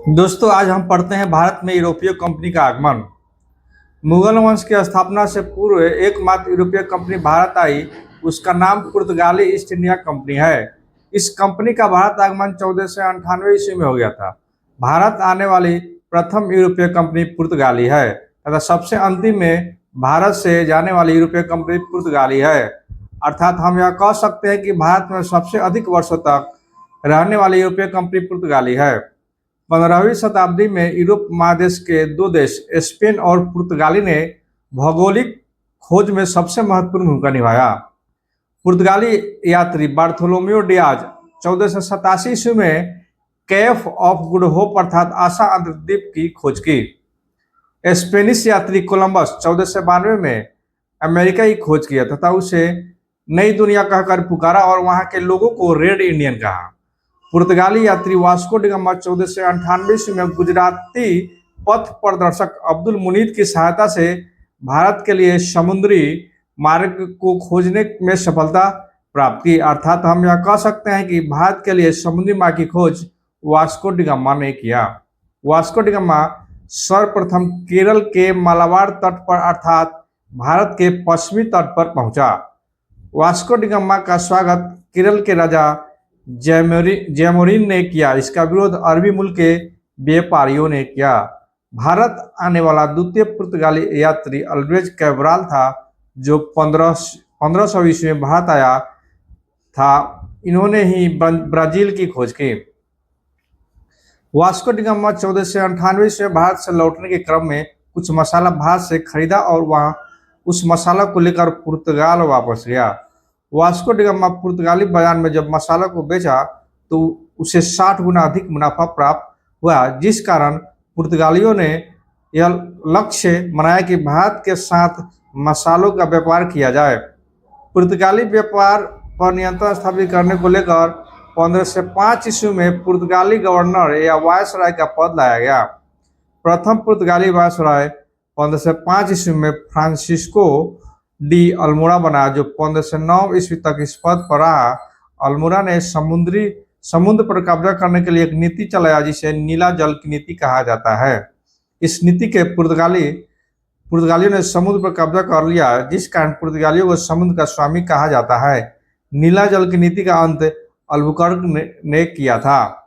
दोस्तों, आज हम पढ़ते हैं भारत में यूरोपीय कंपनी का आगमन। मुगल वंश की स्थापना से पूर्व एकमात्र यूरोपीय कंपनी भारत आई, उसका नाम पुर्तगाली ईस्ट इंडिया कंपनी है। इस कंपनी का भारत आगमन 1498 ईस्वी में हो गया था। भारत आने वाली प्रथम यूरोपीय कंपनी पुर्तगाली है तथा सबसे अंतिम में भारत से जाने वाली यूरोपीय कंपनी पुर्तगाली है। अर्थात हम यह कह सकते हैं कि भारत में सबसे अधिक वर्षों तक रहने वाली यूरोपीय कंपनी पुर्तगाली है। 15वीं शताब्दी में यूरोप महादेश के दो देश स्पेन और पुर्तगाली ने भौगोलिक खोज में सबसे महत्वपूर्ण भूमिका निभाया। पुर्तगाली यात्री बार्थोलोमेओ डियाज 1487 ईस्वी में केप ऑफ गुड होप अर्थात आशा अंतर्द्वीप की खोज की। स्पेनिश यात्री कोलंबस 1492 में अमेरिका की खोज किया तथा उसे नई दुनिया कहकर पुकारा और वहां के लोगों को रेड इंडियन कहा। पुर्तगाली यात्री वास्को डी गामा 1498 ईस्वी में गुजराती पथ प्रदर्शक अब्दुल मुनीद की सहायता से भारत के लिए समुद्री मार्ग को खोजने में सफलता प्राप्त की। अर्थात हम यह कह सकते हैं कि भारत के लिए समुद्री मार्ग की खोज वास्को डी गामा ने किया। वास्को डी गामा सर्वप्रथम केरल के मालाबार तट पर अर्थात भारत के पश्चिमी तट पर पहुंचा। वास्को डी गामा का स्वागत केरल के राजा जैमोरिन ने किया। इसका विरोध अरबी मूल के व्यापारियों ने किया। भारत आने वाला द्वितीय पुर्तगाली यात्री अल्वेज कैब्राल था, जो 1500 ईस्वी में भारत आया था। इन्होंने ही ब्राजील की खोज की। वास्को डी गामा 1498 ईस्वी में भारत से लौटने के क्रम में कुछ मसाला भारत से खरीदा और वहां उस मसाला को लेकर पुर्तगाल वापस गया। वास्को डी गामा पुर्तगाली बाजार में जब मसाला को बेचा तो उसे 60 गुना अधिक मुनाफा प्राप्त हुआ, जिस कारण पुर्तगालियों ने यह लक्ष्य मनाया कि भारत के साथ मसालों का व्यापार किया जाए। पुर्तगाली व्यापार पर नियंत्रण स्थापित करने को लेकर 1505 ईस्वी में पुर्तगाली गवर्नर या वायसराय का पद लाया गया। प्रथम पुर्तगाली वायसराय 1505 ईस्वी में फ्रांसिस्को डी अल्मोड़ा बना, जो 1509 ईस्वी तक इस पद पर रहा। अल्मोड़ा ने समुद्र पर कब्जा करने के लिए एक नीति चलाया जिसे नीला जल की नीति कहा जाता है। इस नीति के पुर्तगालियों ने समुद्र पर कब्जा कर लिया, जिस कारण पुर्तगालियों को समुद्र का स्वामी कहा जाता है। नीला जल की नीति का अंत अल्बुकर्क ने किया था।